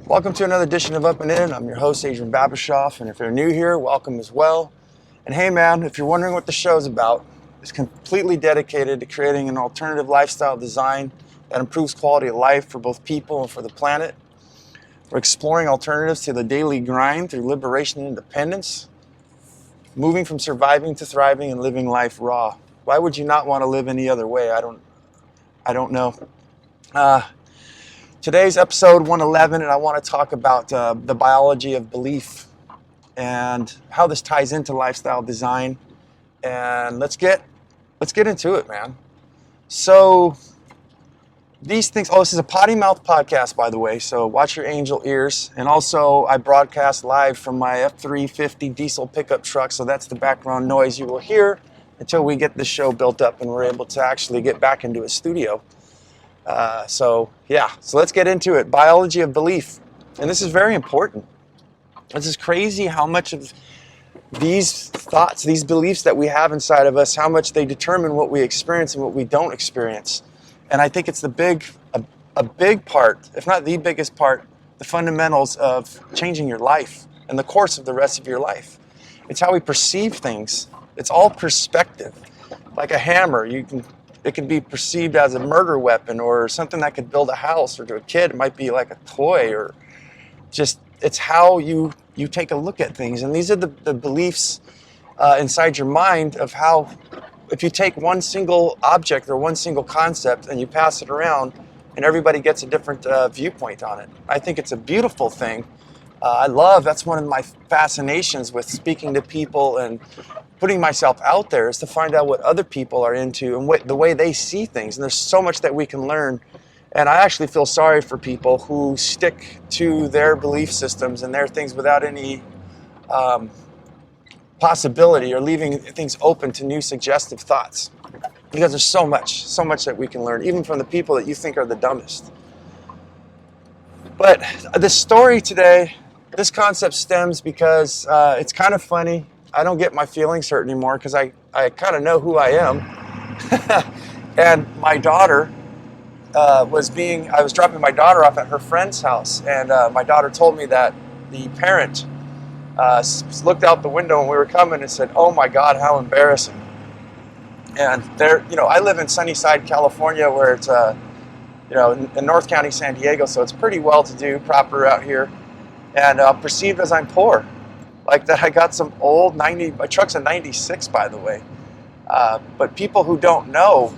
Welcome to another edition of Up and In. I'm your host, Adrian Babashoff, and if you're new here, welcome as well. And hey man, if you're wondering what the show's about, it's completely dedicated to creating an alternative lifestyle design that improves quality of life for both people and for the planet. We're exploring alternatives to the daily grind through liberation and independence, moving from surviving to thriving and living life raw. Why would you not want to live any other way? I don't know. Today's episode 111, and I want to talk about the biology of belief and how this ties into lifestyle design. And let's get into it, man. So these things. Oh, this is a potty mouth podcast, by the way. So watch your angel ears. And also, I broadcast live from my F350 diesel pickup truck. So that's the background noise you will hear until we get the show built up and we're able to actually get back into a studio. So let's get into it. Biology of belief. And this is very important. This is crazy how much of these thoughts, these beliefs that we have inside of us, how much they determine what we experience and what we don't experience. And I think it's a big part, if not the biggest part, the fundamentals of changing your life and the course of the rest of your life. It's how we perceive things. It's all perspective. Like a hammer, it can be perceived as a murder weapon or something that could build a house, or to a kid it might be like a toy, or just it's how you take a look at things. And these are the beliefs inside your mind of how, if you take one single object or one single concept and you pass it around and everybody gets a different viewpoint on it. I think it's a beautiful thing. That's one of my fascinations with speaking to people and putting myself out there, is to find out what other people are into and the way they see things. And there's so much that we can learn. And I actually feel sorry for people who stick to their belief systems and their things without any possibility or leaving things open to new suggestive thoughts. Because there's so much that we can learn, even from the people that you think are the dumbest. But the story today, this concept stems because it's kind of funny. I don't get my feelings hurt anymore because I kind of know who I am. And my daughter I was dropping my daughter off at her friend's house, and my daughter told me that the parent looked out the window when we were coming and said, "Oh my God, how embarrassing." And I live in Sunnyside, California, where it's in North County, San Diego, so it's pretty well-to-do, proper out here, and perceived as I'm poor. Like that, I got some old my truck's a 96, by the way. But people who don't know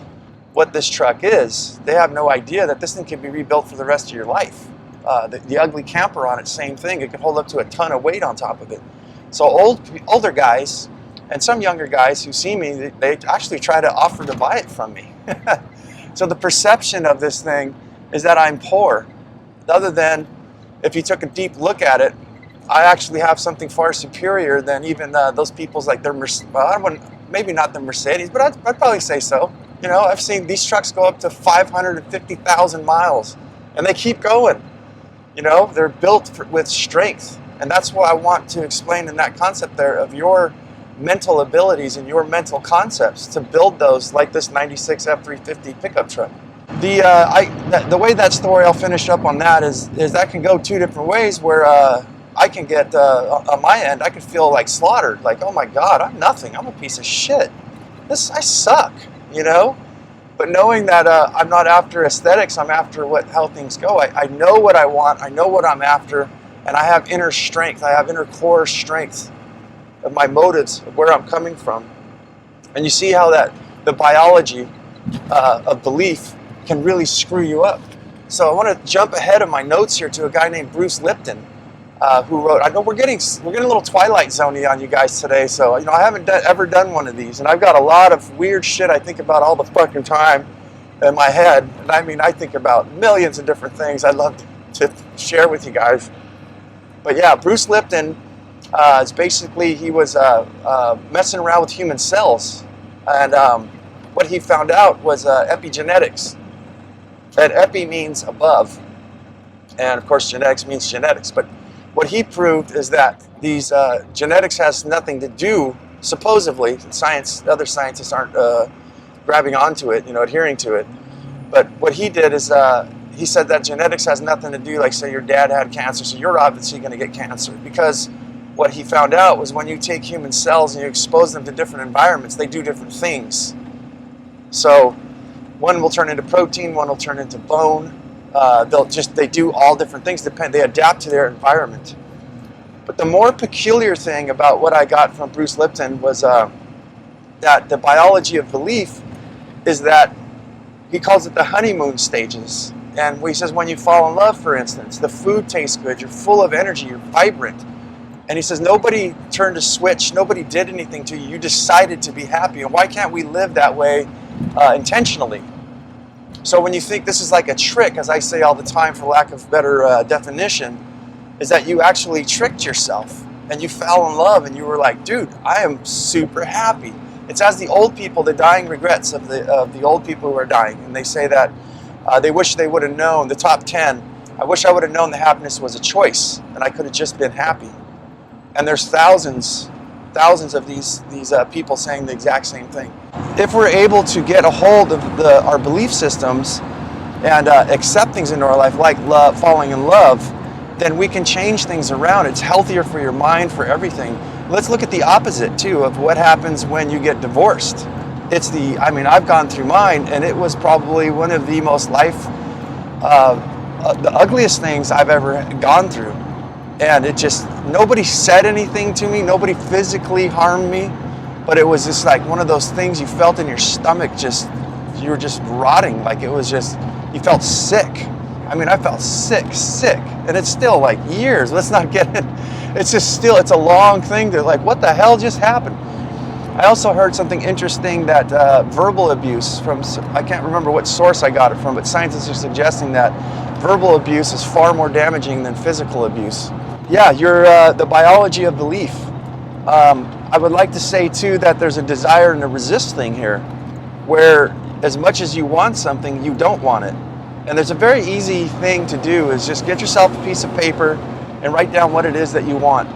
what this truck is, they have no idea that this thing can be rebuilt for the rest of your life. The ugly camper on it, same thing. It can hold up to a ton of weight on top of it. So older guys and some younger guys who see me, they actually try to offer to buy it from me. So the perception of this thing is that I'm poor. Other than, if you took a deep look at it, I actually have something far superior than even those people's, like maybe not the Mercedes, but I'd probably say so. I've seen these trucks go up to 550,000 miles, and they keep going. They're built with strength, and that's what I want to explain in that concept there of your mental abilities and your mental concepts to build those, like this 96 F350 pickup truck. The way that story, I'll finish up on that, is that can go two different ways, where I can get, on my end, I can feel like slaughtered, like, oh my God, I'm nothing, I'm a piece of shit. I suck, But knowing that I'm not after aesthetics, I'm after how things go. I know what I want, I know what I'm after, and I have inner strength, I have inner core strength of my motives, of where I'm coming from. And you see how that the biology of belief can really screw you up. So I want to jump ahead of my notes here to a guy named Bruce Lipton, who wrote, I know we're getting a little twilight zoney on you guys today, so I haven't ever done one of these, and I've got a lot of weird shit I think about all the fucking time in my head, and I think about millions of different things I'd love to share with you guys. But yeah, Bruce Lipton is basically, he was messing around with human cells, and what he found out was epigenetics. And epi means above, and of course genetics means genetics, but what he proved is that these genetics has nothing to do, supposedly, other scientists aren't grabbing onto it, adhering to it. But what he did is he said that genetics has nothing to do, like say your dad had cancer, so you're obviously going to get cancer. Because what he found out was when you take human cells and you expose them to different environments, they do different things. So one will turn into protein, one will turn into bone. They do all different things. They adapt to their environment. But the more peculiar thing about what I got from Bruce Lipton was that the biology of belief is that he calls it the honeymoon stages. And he says when you fall in love, for instance, the food tastes good, you're full of energy, you're vibrant. And he says nobody turned a switch, nobody did anything to you, you decided to be happy. And why can't we live that way intentionally? So when you think this is like a trick, as I say all the time for lack of better definition, is that you actually tricked yourself and you fell in love and you were like, dude, I am super happy. It's as the old people, the dying regrets of the old people who are dying. And they say that they wish they would have known, the top 10, I wish I would have known that happiness was a choice and I could have just been happy. And there's thousands of these people saying the exact same thing. If we're able to get a hold of our belief systems and accept things into our life, like love, falling in love, then we can change things around. It's healthier for your mind, for everything. Let's look at the opposite too of what happens when you get divorced. I've gone through mine, and it was probably one of the most the ugliest things I've ever gone through. And nobody said anything to me, nobody physically harmed me, but it was just like one of those things you felt in your stomach, you were just rotting, like it was just, you felt sick. I felt sick, and it's still like years, let's not get it. It's a long thing to like, what the hell just happened? I also heard something interesting that verbal abuse I can't remember what source I got it from, but scientists are suggesting that verbal abuse is far more damaging than physical abuse. Yeah, the biology of belief. I would like to say too that there's a desire and a resist thing here, where as much as you want something, you don't want it. And there's a very easy thing to do is just get yourself a piece of paper and write down what it is that you want.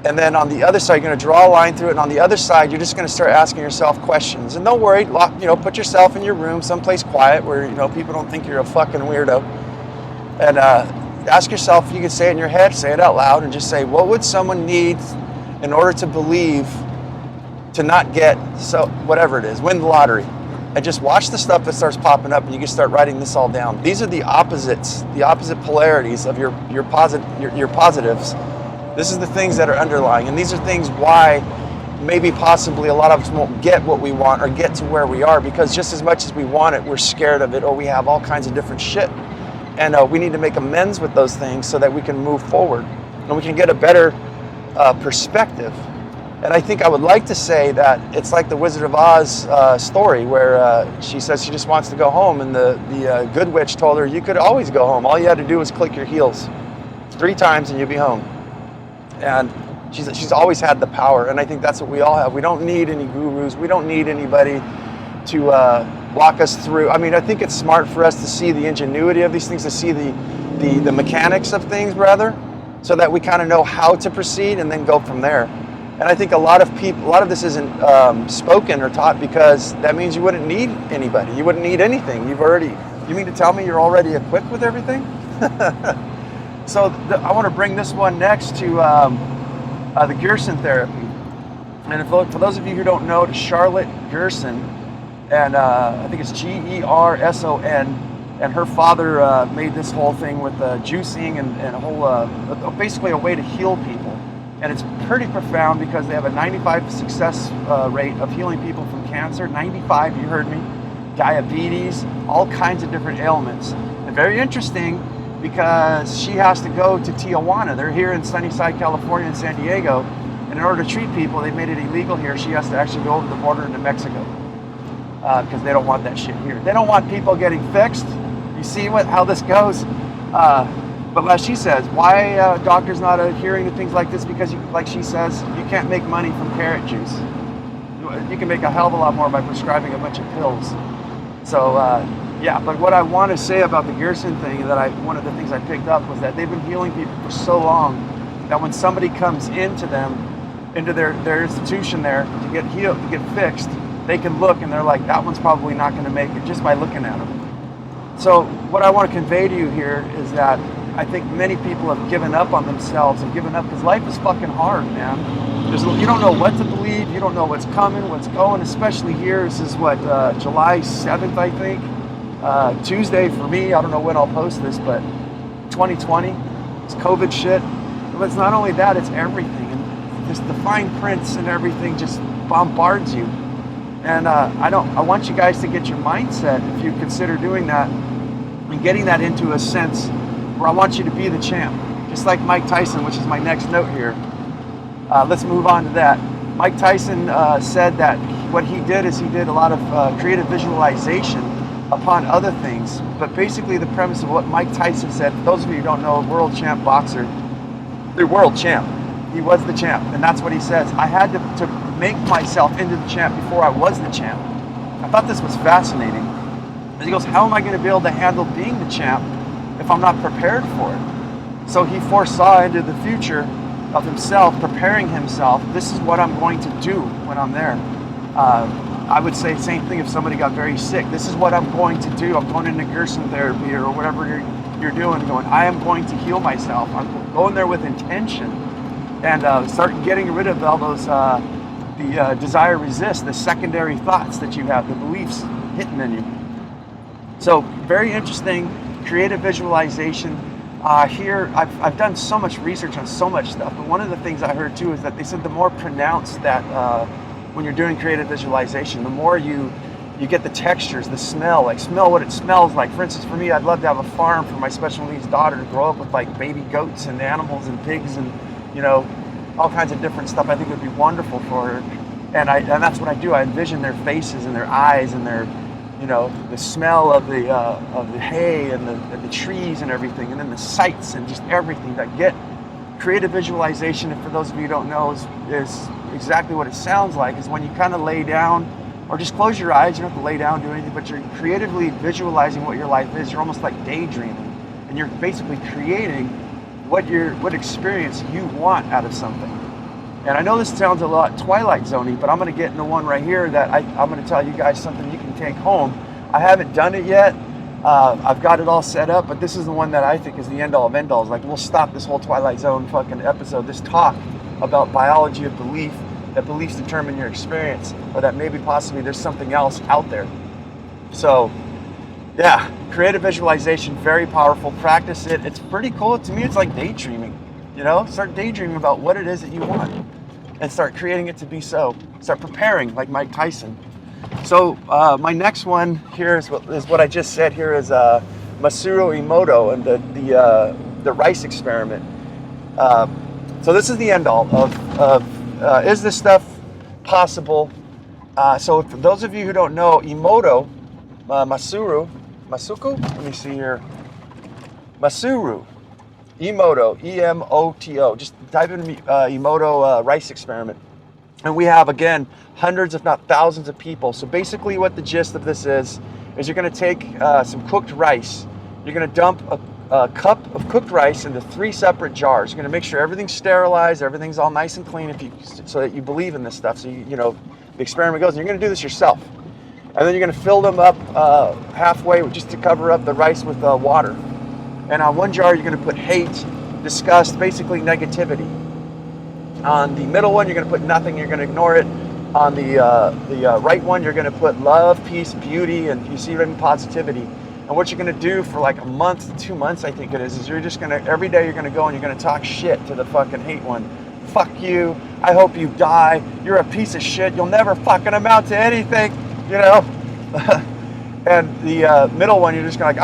And then on the other side, you're going to draw a line through it. And on the other side, you're just going to start asking yourself questions. And don't worry, put yourself in your room, someplace quiet where people don't think you're a fucking weirdo. And ask yourself, you can say it in your head, say it out loud, and just say, what would someone need in order to believe to not get, whatever it is, win the lottery? And just watch the stuff that starts popping up, and you can start writing this all down. These are the opposites, the opposite polarities of your positives. This is the things that are underlying, and these are things why maybe possibly a lot of us won't get what we want or get to where we are, because just as much as we want it, we're scared of it, or we have all kinds of different shit. And we need to make amends with those things so that we can move forward and we can get a better perspective. And I think I would like to say that it's like the Wizard of Oz story where she says she just wants to go home, and the good witch told her, you could always go home. All you had to do was click your heels 3 times and you'd be home. And she's always had the power, and I think that's what we all have. We don't need any gurus. We don't need anybody to walk us through. I think it's smart for us to see the ingenuity of these things, to see the mechanics of things, rather, so that we kind of know how to proceed and then go from there. And I think a lot of this isn't spoken or taught because that means you wouldn't need anybody. You wouldn't need anything. You mean to tell me you're already equipped with everything? So I want to bring this one next to the Gearson Therapy. And for those of you who don't know, it's Charlotte Gearson, and I think it's Gerson, and her father made this whole thing with juicing and a whole, basically a way to heal people. And it's pretty profound because they have a 95% success rate of healing people from cancer. 95, you heard me. Diabetes, all kinds of different ailments. And very interesting because she has to go to Tijuana. They're here in Sunnyside, California, and San Diego. And in order to treat people, they made it illegal here. She has to actually go over the border into Mexico because they don't want that shit here. They don't want people getting fixed. You see how this goes? But like she says, why doctors not adhering to things like this? Because, like she says, you can't make money from carrot juice. You can make a hell of a lot more by prescribing a bunch of pills. So, yeah, but what I want to say about the Gearson thing, one of the things I picked up was that they've been healing people for so long that when somebody comes into their institution there to get healed, to get fixed, they can look and they're like, that one's probably not going to make it just by looking at them. So what I want to convey to you here is that I think many people have given up on themselves and given up because life is fucking hard, man. You don't know what to believe. You don't know what's coming, what's going, especially here. This is what, July 7th, I think. Tuesday for me. I don't know when I'll post this, but 2020. It's COVID shit. But it's not only that, it's everything. And just the fine prints and everything just bombards you. And I want you guys to get your mindset, if you consider doing that, and getting that into a sense where I want you to be the champ. Just like Mike Tyson, which is my next note here. Let's move on to that. Mike Tyson said that what he did is he did a lot of creative visualization upon other things. But basically the premise of what Mike Tyson said, for those of you who don't know, world champ boxer, the world champ. He was the champ, and that's what he says. I had to make myself into the champ before I was the champ. I thought this was fascinating. And he goes, how am I going to be able to handle being the champ if I'm not prepared for it? So he foresaw into the future of himself, preparing himself. This is what I'm going to do when I'm there. I would say the same thing if somebody got very sick. This is what I'm going to do. I'm going into Gearson Therapy or whatever you're doing, going, I am going to heal myself. I'm going there with intention and start getting rid of all those, the desire resist, the secondary thoughts that you have, the beliefs hitting in you. So very interesting, creative visualization. Here, I've done so much research on so much stuff, but one of the things I heard too is that they said the more pronounced that when you're doing creative visualization, the more you get the textures, the smell, like smell what it smells like. For instance, for me, I'd love to have a farm for my special needs daughter to grow up with like baby goats and animals and pigs and, you know, all kinds of different stuff. I think it would be wonderful for her. And that's what I do. I envision their faces and their eyes and their, you know, the smell of the hay and the trees and everything, and then the sights and just everything that get creative visualization. And for those of you who don't know, is exactly what it sounds like. Is when you kind of lay down, or just close your eyes. You don't have to lay down, do anything, but you're creatively visualizing what your life is. You're almost like daydreaming, and you're basically creating what experience you want out of something. And I know this sounds a lot twilight zoney, but I'm going to get into one right here that I'm going to tell you guys something you can take home. I haven't done it yet. I've got it all set up, but this is the one that I think is the end all of end alls. Like, we'll stop this whole Twilight Zone fucking episode, this talk about biology of belief, that beliefs determine your experience, or that maybe possibly there's something else out there. So yeah, creative visualization, very powerful. Practice it. It's pretty cool. To me, it's like daydreaming. You know, start daydreaming about what it is that you want and start creating it to be so. Start preparing like Mike Tyson. So my next one here is what I just said here is Masaru Emoto and the rice experiment. So this is the end all of is this stuff possible? So for those of you who don't know, Emoto, Masuku? Let me see here. Masaru Emoto, E-M-O-T-O. Just type in Emoto rice experiment. And we have, again, hundreds, if not thousands of people. So basically what the gist of this is you're going to take some cooked rice. You're going to dump a cup of cooked rice into 3 separate jars. You're going to make sure everything's sterilized, everything's all nice and clean, so that you believe in this stuff. So, you know, the experiment goes. And you're going to do this yourself. And then you're going to fill them up halfway just to cover up the rice with water. And on one jar, you're going to put hate, disgust, basically negativity. On the middle one, you're going to put nothing. You're going to ignore it. On the right one, you're going to put love, peace, beauty, and you see even positivity. And what you're going to do for like a month, 2 months, I think it is you're just going to, every day you're going to go and you're going to talk shit to the fucking hate one. Fuck you. I hope you die. You're a piece of shit. You'll never fucking amount to anything, you know? And the middle one, you're just going to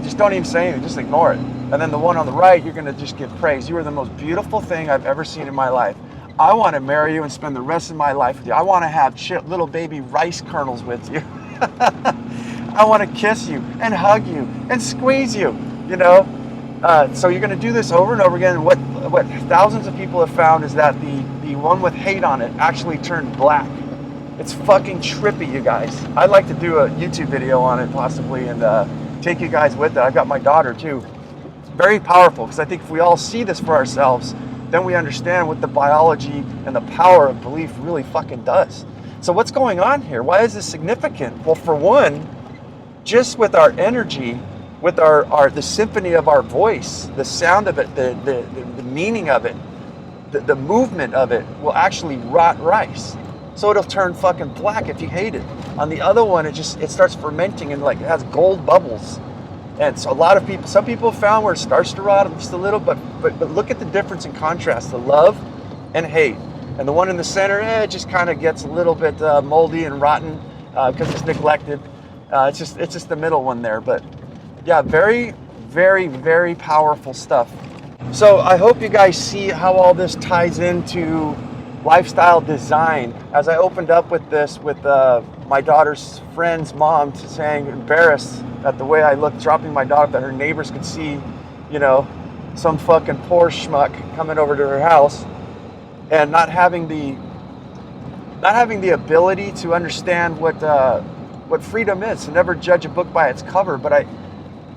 just don't even say anything. Just ignore it. And then the one on the right, you're going to just give praise. You are the most beautiful thing I've ever seen in my life. I want to marry you and spend the rest of my life with you. I want to have little baby rice kernels with you. I want to kiss you and hug you and squeeze you, you know? So you're going to do this over and over again. What thousands of people have found is that the one with hate on it actually turned black. It's fucking trippy, you guys. I'd like to do a YouTube video on it possibly and take you guys with it. I've got my daughter too. Very powerful, because I think if we all see this for ourselves, then we understand what the biology and the power of belief really fucking does. So what's going on here? Why is this significant? Well, for one, just with our energy, with the symphony of our voice, the sound of it, the meaning of it, the movement of it will actually rot rice. So it'll turn fucking black if you hate it. On the other one, it starts fermenting and like it has gold bubbles. And so some people have found where it starts to rot just a little, but look at the difference in contrast, the love and hate. And the one in the center, it just kind of gets a little bit moldy and rotten because it's neglected. It's just the middle one there. But yeah, very, very, very powerful stuff. So I hope you guys see how all this ties into lifestyle design. As I opened up with this with my daughter's friend's mom saying embarrassed at the way I looked dropping my dog, that her neighbors could see, you know, some fucking poor schmuck coming over to her house and not having the ability to understand what freedom is, to never judge a book by its cover. But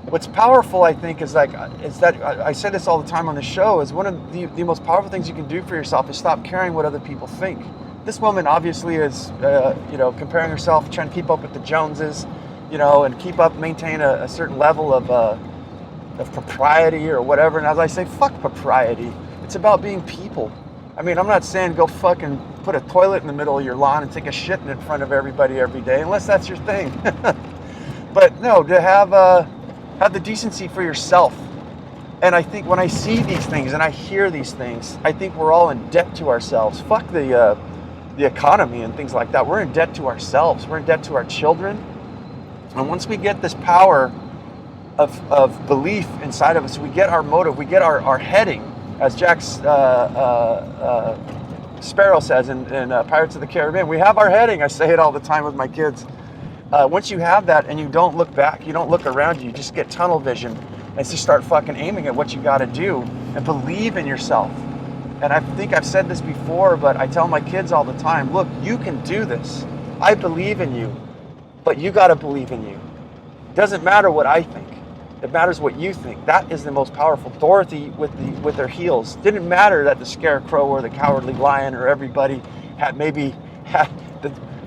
what's powerful, I think, is that I say this all the time on the show, is one of the most powerful things you can do for yourself is stop caring what other people think. This woman obviously is, comparing herself, trying to keep up with the Joneses, and maintain a certain level of propriety or whatever. And as I say, fuck propriety. It's about being people. I mean, I'm not saying go fucking put a toilet in the middle of your lawn and take a shit in front of everybody every day, unless that's your thing. But no, to have the decency for yourself. And I think when I see these things and I hear these things, I think we're all in debt to ourselves. Fuck the economy and things like that. We're in debt to ourselves. We're in debt to our children. And once we get this power of belief inside of us, we get our motive, we get our heading, as Jack Sparrow says in Pirates of the Caribbean. We have our heading. I say it all the time with my kids. Once you have that and you don't look back, you don't look around you just get tunnel vision and just start fucking aiming at what you got to do and believe in yourself. And I think I've said this before, but I tell my kids all the time, look, you can do this. I believe in you, but you got to believe in you. It doesn't matter what I think. It matters what you think. That is the most powerful. Dorothy with her heels. Didn't matter that the scarecrow or the cowardly lion or everybody had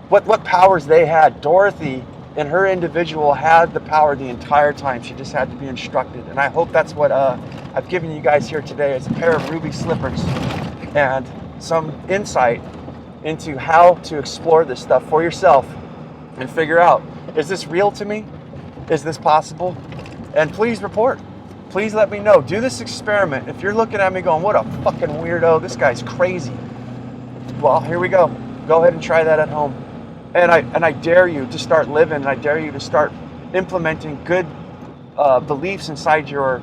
what powers they had. Dorothy and her individual had the power the entire time. She just had to be instructed. And I hope that's what I've given you guys here today, is a pair of ruby slippers and some insight into how to explore this stuff for yourself and figure out, is this real to me? Is this possible? And please report. Please let me know. Do this experiment. If you're looking at me going, what a fucking weirdo, this guy's crazy. Well, here we go. Go ahead and try that at home. And I dare you to start living, and I dare you to start implementing good beliefs inside your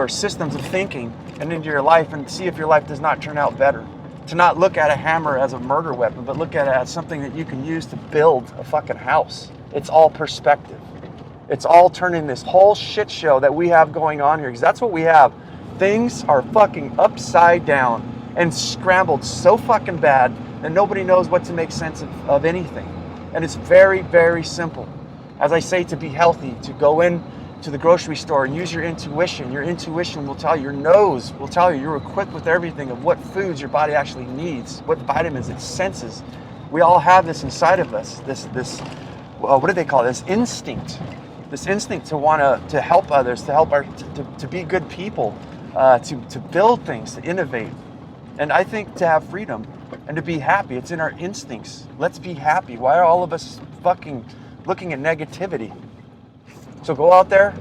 systems of thinking and into your life, and see if your life does not turn out better. To not look at a hammer as a murder weapon, but look at it as something that you can use to build a fucking house. It's all perspective. It's all turning this whole shit show that we have going on here, because that's what we have. Things are fucking upside down and scrambled so fucking bad that nobody knows what to make sense of anything. And it's very, very simple. As I say, to be healthy, to go in to the grocery store and use your intuition. Your intuition will tell you, your nose will tell you, you're equipped with everything of what foods your body actually needs, what vitamins it senses. We all have this inside of us, this what do they call it? This instinct to want to help others, to be good people, to build things, to innovate. And I think to have freedom and to be happy, it's in our instincts. Let's be happy. Why are all of us fucking looking at negativity? So go out there,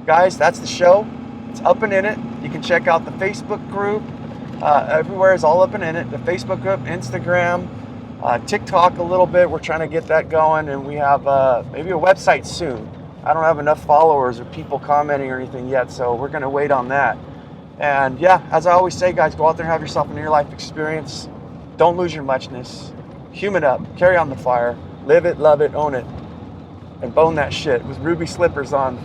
guys. That's the show. It's up and in it. You can check out the Facebook group. Everywhere is all up and in it. The Facebook group, Instagram, TikTok a little bit. We're trying to get that going, and we have maybe a website soon. I don't have enough followers or people commenting or anything yet, so we're going to wait on that. And yeah, as I always say, guys, go out there and have yourself a near-life experience. Don't lose your muchness. Human up. Carry on the fire. Live it, love it, own it. And bone that shit with ruby slippers on.